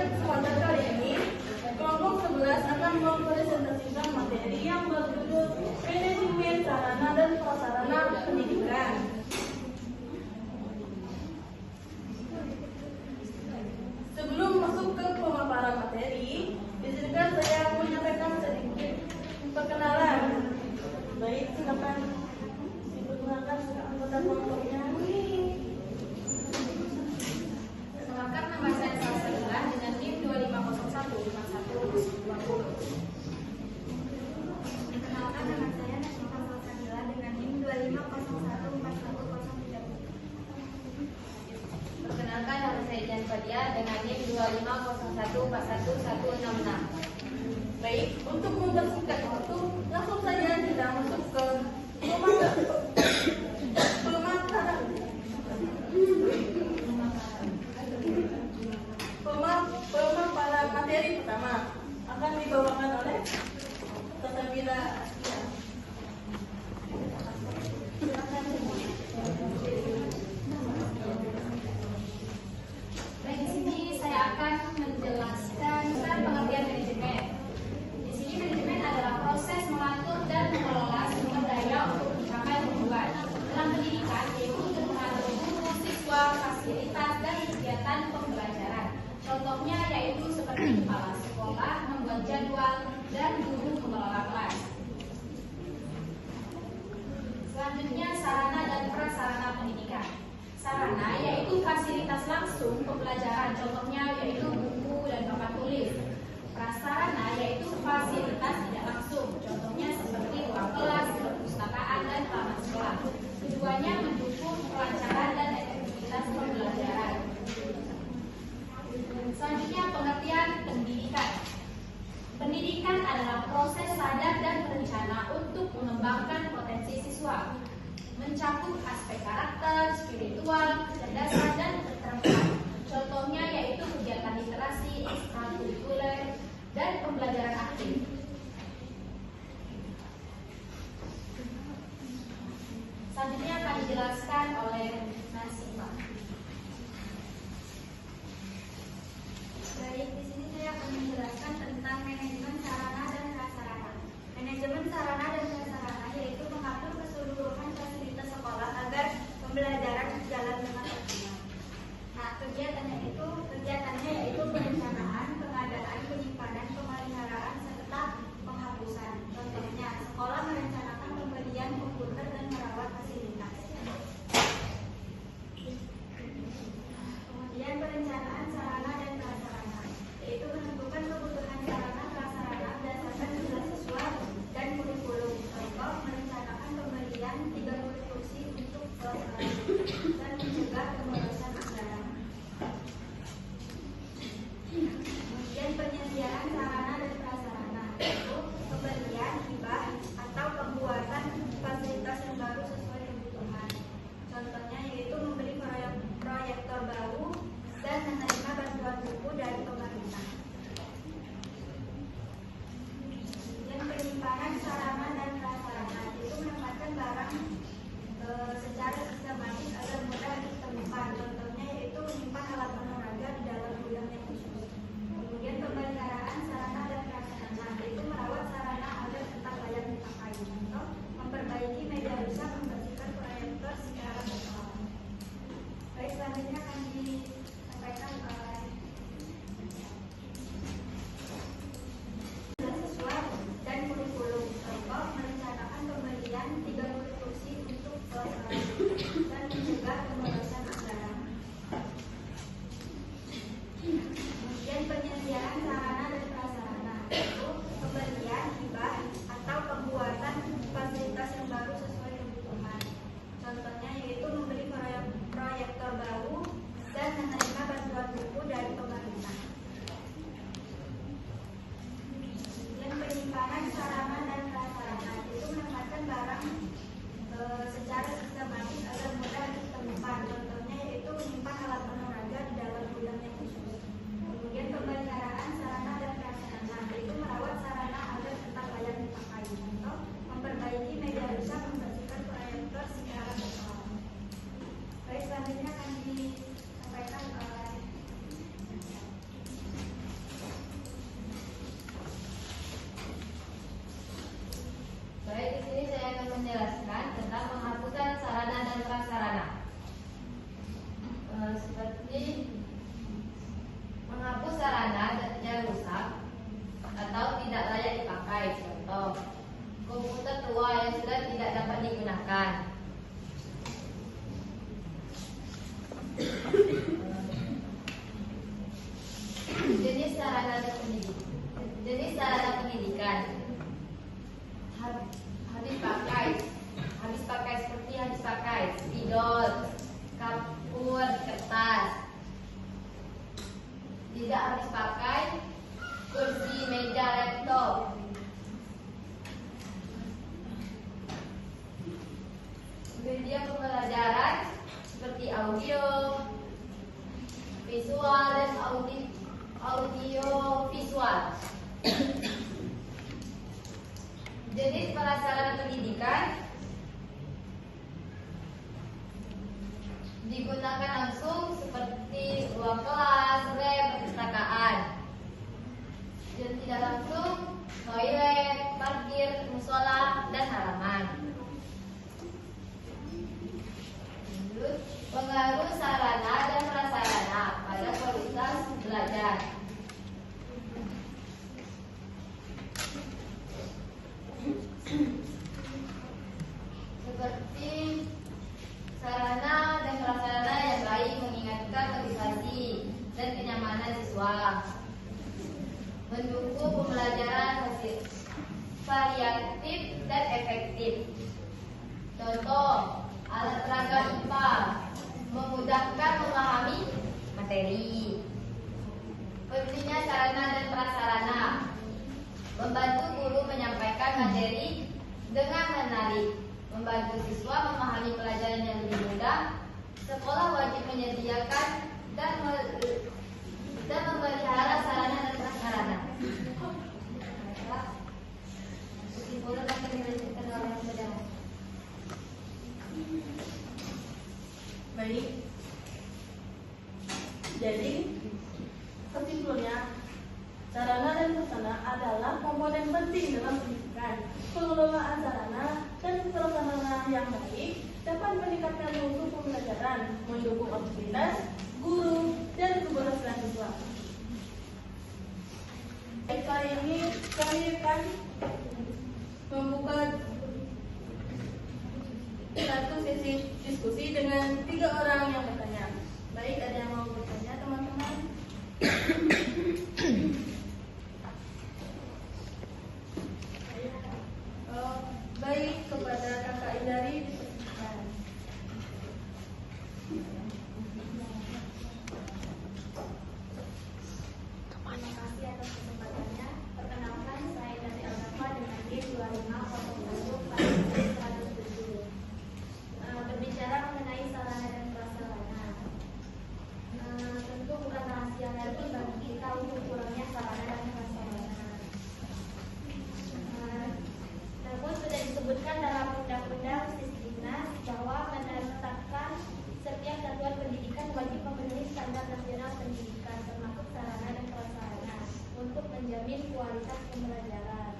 kesempatan kali ini, kelompok 11 akan mempresentasikan materi yang berjudul Manajemen Sarana dan Prasarana Pendidikan. Sebelum masuk ke pemaparan materi, izinkan saya menyampaikan sedikit perkenalan. Baik, silakan diperkenalkan anggota kelompoknya. Perkenalkan, nama saya Salsabila dengan NIM 25015120. Perkenalkan, nama saya Nasmita Salsabila dengan NIM 25014103. Perkenalkan, nama saya Jan Fadia dengan NIM 25014166. Baik, untuk mempersingkat waktu, langsung saja kita masuk ke pemaparan materi pertama akan dibawakan oleh Salsabila. Baik, di sini saya akan menjelaskan tentang pengertian manajemen. Di sini manajemen adalah proses mengatur dan mengelola sumber daya untuk mencapai tujuan. Dalam pendidikan, yaitu untuk mengatur guru, siswa, fasilitas, dan kegiatan pembelajaran. Contohnya yaitu seperti kepala sekolah membuat jadwal dan guru mengelola kelas. Selanjutnya, sarana dan prasarana pendidikan. Sarana yaitu fasilitas langsung pembelajaran, contohnya yaitu buku dan papan tulis. Prasarana yaitu fasilitas tidak langsung, contohnya seperti ruang kelas, perpustakaan, dan taman sekolah. Tujuannya mendukung kelancaran dan efektivitas pembelajaran. Selanjutnya, pengertian pendidikan. Pendidikan adalah proses sadar dan berencana untuk mengembangkan potensi siswa, mencakup aspek karakter, spiritual, kecerdasan, dan keterampilan. Contohnya yaitu kegiatan literasi, ekstrakurikuler, dan pembelajaran aktif. Selanjutnya akan dijelaskan oleh Nasima. Baik, di sini saya akan menjelaskan tentang manajemen sarana dan prasarana. Manajemen sarana dan prasarana yaitu mengatur keseluruhan fasilitas sekolah agar pembelajaran berjalan dengan optimal. Nah, kegiatannya yaitu perencanaan, pengadaan, penyimpanan, pemeliharaan, serta penghapusan. Contohnya, sekolah merencanakan pembelian komputer dan merawat fasilitas. Kemudian perencanaan sarana dan prasarana, yaitu menentukan kebutuhan sarana prasarana berdasarkan jumlah siswa dan kurikulum. Contoh, merencanakan pembelian 30 kursi untuk kelas dan mencegah pemborosan anggaran. Kemudian penyediaan sarana dan prasarana, yaitu pembelian, hibah, atau pembuatan fasilitas yang baru sesuai kebutuhan. Contohnya yaitu membeli proyektor baru dan menerima bantuan buku dari pemerintah. Dan penyimpanan sarana dan prasarana, yaitu menempatkan barang secara sistematis agar mudah ditemukan. Contohnya yaitu menyimpan alat olahraga di dalam gudang yang khusus. Kemudian pemeliharaan sarana dan prasarana, yaitu merawat sarana agar tetap layak dipakai. Contoh, memperbaiki media rusak, membersihkan proyektor secara berkala. Baik, selanjutnya akan disampaikan oleh siswa dan kurikulum. Contoh, merencanakan pembelian 30 kursi untuk kelas dan mencegah pemborosan anggaran. Kemudian penyediaan sarana dan prasarana, yaitu pembelian, hibah, atau pembuatan fasilitas yang baru sesuai kebutuhan. Contohnya yaitu membeli proyektor baru dan menerima bantuan buku dari pemerintah. Dan penyimpanan sarana dan prasarana, yaitu menempatkan barang secara sistematis agar mudah ditemukan. Contohnya yaitu menyimpan alat olahraga di dalam gudang yang khusus. Kemudian pemeliharaan sarana dan prasarana, yaitu merawat sarana agar tetap layak dipakai. Contoh, memperbaiki media rusak, membersihkan proyektor secara berkala. Baik, selanjutnya akan disampaikan oleh Tidak harus pakai kursi meja laptop. Media pembelajaran seperti audio, visual, dan audio visual. Jenis prasarana pendidikan digunakan langsung seperti ruang kelas, lab, perpustakaan. Dan tidak langsung toilet, parkir, musola, dan halaman. Pengaruh sarana dan prasarana pada kualitas belajar. Seperti sarana dan prasarana yang baik mengingatkan motivasi dan kenyamanan siswa, mendukung pembelajaran variatif dan efektif. Contoh, alat peraga IPA memudahkan memahami materi. Pentingnya sarana dan prasarana membantu guru menyampaikan materi dengan menarik, membantu siswa memahami pelajaran yang lebih mudah. Sekolah wajib menyediakan dan memelihara sarana dan prasarana. Kesimpulan akan dilanjutkan oleh saudara. Baik. Jadi kesimpulannya, sarana dan prasarana adalah komponen penting dalam pendidikan. Pengelolaan sarana dan prasarana yang baik dapat meningkatkan mutu pembelajaran, mendukung aktivitas guru dan keberhasilan siswa. Kali ini kami akan membuka satu sesi diskusi dengan 3 orang yang bertanya. Baik, ada yang mau bertanya, teman-teman? Baik, kepada Kakak Indari dipersilakan. Terima kasih atas kesempatannya. Perkenalkan, saya dari Al-Rafa dengan NIM 2501 berbicara mengenai sarana dan prasarana. Tentu bukan rahasia lagi bagi kita untuk kurangnya sarana dan prasarana. Namun sudah disebutkan dalam Undang-Undang Sisdiknas bahwa menetapkan setiap satuan pendidikan wajib memenuhi standar nasional pendidikan termasuk sarana dan prasarana untuk menjamin kualitas pembelajaran.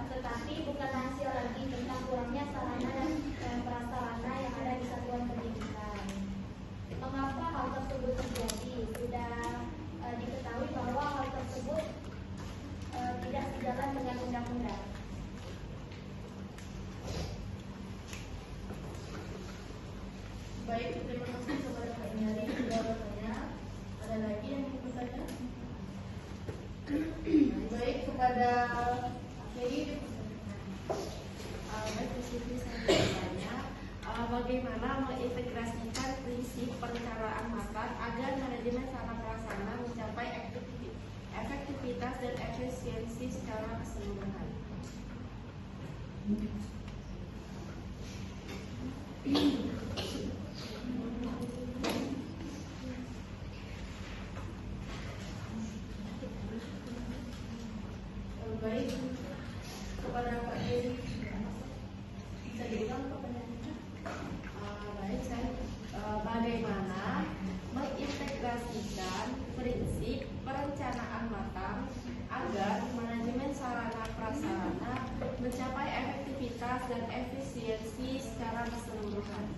Tetapi bukan rahasia lagi tentang kurangnya sarana dan prasarana yang ada di satuan pendidikan. Mengapa hal tersebut terjadi? Sudah diketahui bahwa hal tersebut tidak sejalan dengan undang-undang. Baik, terima kasih kepada Kak Indari sudah bertanya. Ada lagi yang ingin bertanya? Baik, kepada Kiri. Baik, di sini saya bertanya, bagaimana mengintegrasikan prinsip perencanaan makan agar manajemen sarana prasarana mencapai efektivitas dan efisiensi secara keseluruhan. Baik, kepada Kak Kiri. Bisa diulang pertanyaannya? Baik, saya bagaimana mengintegrasikan prinsip perencanaan matang agar manajemen sarana prasarana mencapai efektivitas dan efisiensi secara keseluruhan.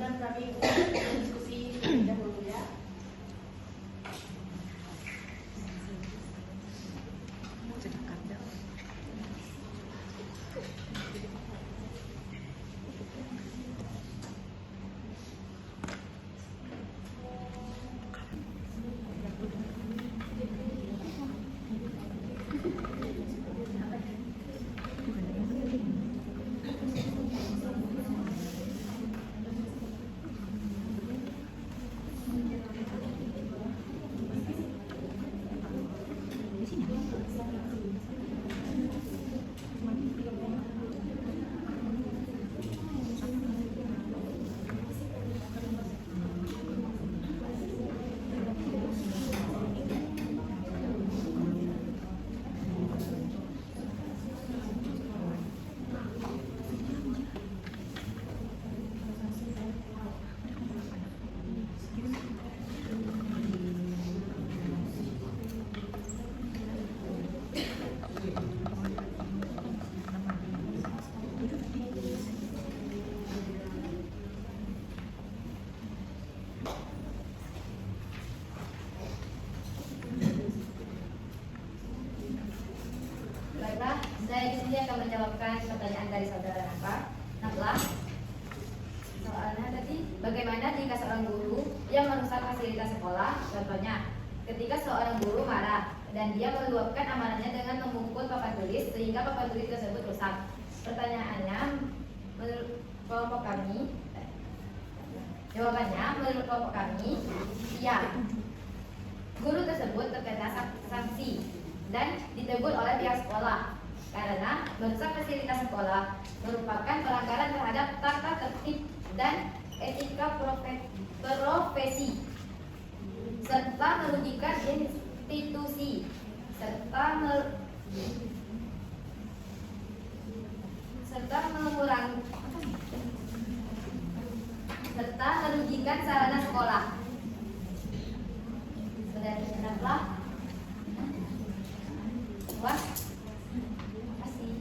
izinkan kami untuk diskusi terlebih dahulu ya. Baiklah, saya di sini akan menjawabkan pertanyaan dari saudara Nabla. Soalnya tadi, bagaimana jika seorang guru yang merusak fasilitas sekolah? Contohnya, ketika seorang guru marah dan dia meluapkan amarahnya dengan memukul papan tulis sehingga papan tulis tersebut rusak. Pertanyaannya, menurut kelompok kami, jawabannya menurut kelompok kami, ya, guru tersebut terkena sanksi dan ditegur oleh pihak sekolah karena merusak fasilitas sekolah merupakan pelanggaran terhadap tata tertib dan etika profesi serta merugikan institusi serta merugikan sarana sekolah. Sudah dikenal puas? Kasih.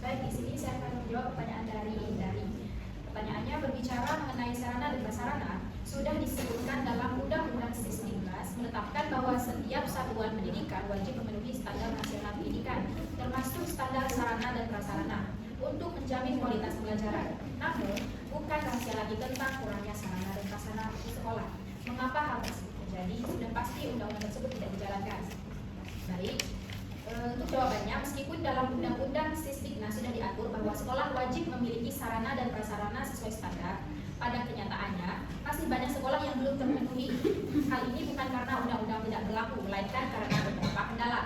Baik, di sini saya akan menjawab pertanyaan dari Indari. Pertanyaannya berbicara mengenai sarana dan prasarana, sudah disebutkan dalam Undang-Undang Sisdiknas menetapkan bahwa setiap satuan pendidikan wajib memenuhi standar nasional pendidikan, termasuk standar sarana dan prasarana, untuk menjamin kualitas pembelajaran. Namun, bukan rahasia lagi tentang kurangnya sarana dan prasarana di sekolah. Mengapa hal tersebut terjadi? Sudah pasti undang-undang tersebut tidak dijalankan. Baik. Untuk jawabannya, meskipun dalam Undang-Undang Sisdiknas sudah diatur bahwa sekolah wajib memiliki sarana dan prasarana sesuai standar, pada kenyataannya masih banyak sekolah yang belum terpenuhi. Hal ini bukan karena undang-undang tidak berlaku, melainkan karena beberapa kendala.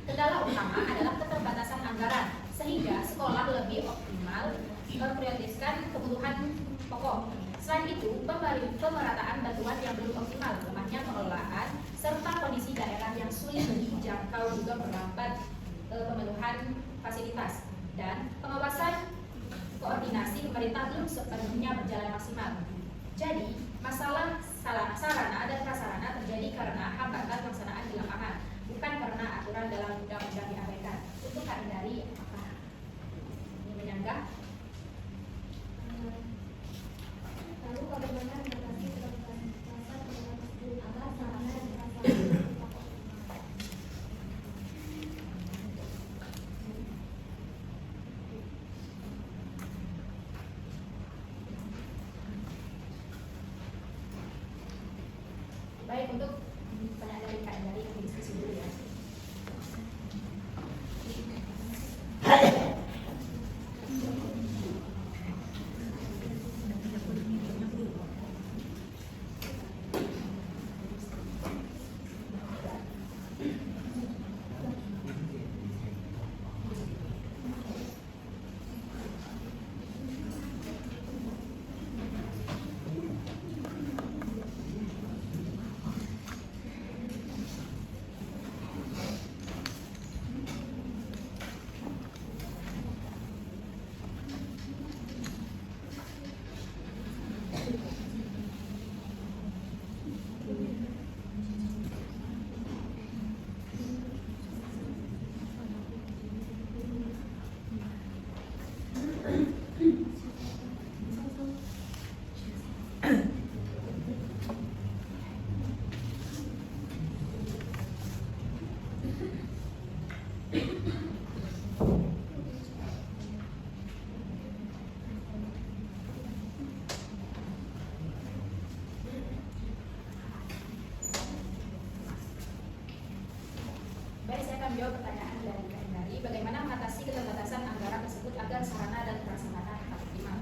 Kendala utama adalah keterbatasan anggaran, sehingga sekolah lebih optimal memprioritaskan kebutuhan pokok. Selain itu, pemerataan bantuan yang belum optimal, lemahnya pengelolaan, serta kondisi daerah yang sulit dijangkau juga merambat pemenuhan fasilitas, dan pengawasan koordinasi pemerintah belum sepenuhnya berjalan maksimal. Jadi, masalah sarana dan prasarana terjadi karena hambatan pelaksanaan di lapangan, bukan karena aturan dalam undang-undang diabaikan. Untuk Kak Indari, apakah ini menyanggah? Lalu bagaimana mengatasi keterbatasan sarana dan prasarana? Baik, saya akan menjawab pertanyaan dari Kak Endari. Bagaimana mengatasi keterbatasan anggaran tersebut agar sarana dan prasarana tetap optimal?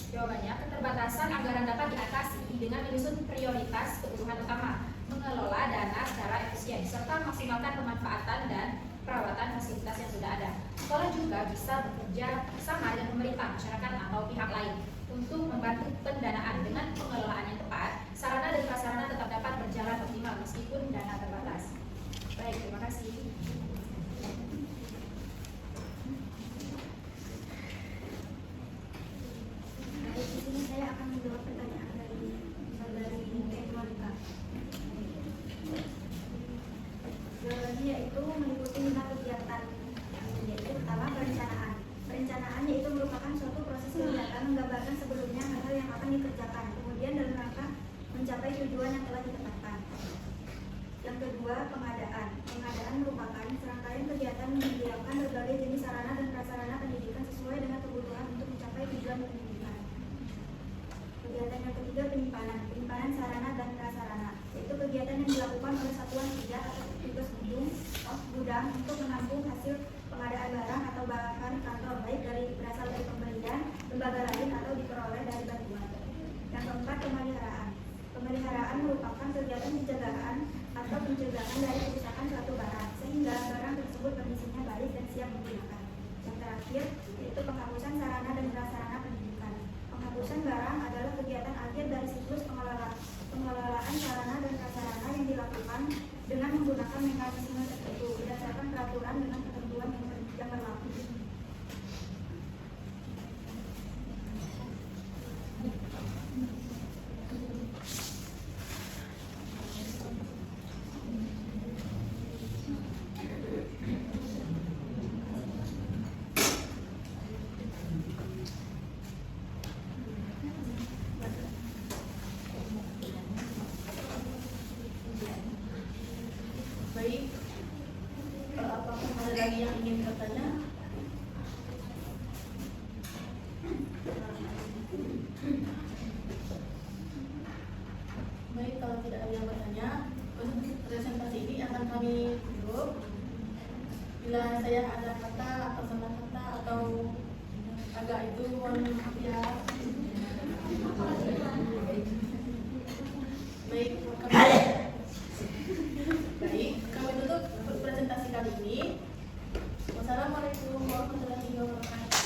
Jawabannya, keterbatasan anggaran dapat diatasi dengan menyusun prioritas kebutuhan utama, mengelola dana secara efisien, serta maksimalkan pemanfaatan dan perawatan fasilitas yang sudah ada. Sekolah juga bisa bekerja bersama dengan pemerintah, masyarakat, atau pihak lain untuk membantu pendanaan. Dengan pengelolaan yang tepat, sarana dan prasarana tetap dapat berjalan optimal meskipun dana terbatas. Baik, terima kasih. Dari sini saya akan menjawab pertanyaan dari saudari Monica. Jawabannya yaitu meliputi 5 kegiatan, yaitu pertama perencanaan. Perencanaan yaitu merupakan suatu proses kegiatan menggambarkan sebelumnya hal yang akan dikerjakan, kemudian dalam rangka mencapai tujuan yang telah ditetapkan. Yang kedua, pengadaan. Pengadaan merupakan serangkaian kegiatan menyediakan berbagai jenis sarana dan prasarana pendidikan sesuai dengan kebutuhan untuk mencapai tujuan pendidikan. Kegiatan yang ketiga, penyimpanan. Penyimpanan sarana dan prasarana, yaitu kegiatan yang dilakukan oleh satuan kerja atau petugas gudang untuk menampung hasil pengadaan barang atau bahan kantor, baik berasal dari pemberian, lembaga lain, atau diperoleh dari bantuan. Yang keempat, pemeliharaan. Pemeliharaan merupakan kegiatan pencegahan atau pencegahan dari kerusakan suatu barang sehingga barang tersebut kondisinya baik dan siap digunakan. Yang terakhir yaitu penghapusan sarana dan prasarana pendidikan. Penghapusan barang adalah kegiatan akhir dari siklus pengelolaan sarana dan prasarana yang dilakukan dengan menggunakan mekanisme tertentu berdasarkan peraturan dengan ketentuan yang berlaku. Baik, apakah ada lagi yang ingin bertanya? Baik, kalau tidak ada yang bertanya, untuk presentasi ini akan kami tutup. Bila saya ada kata atau salah kata atau agak itu mohon maaf ya. Baik, kami tutup presentasi kali ini. Wassalamualaikum warahmatullahi wabarakatuh.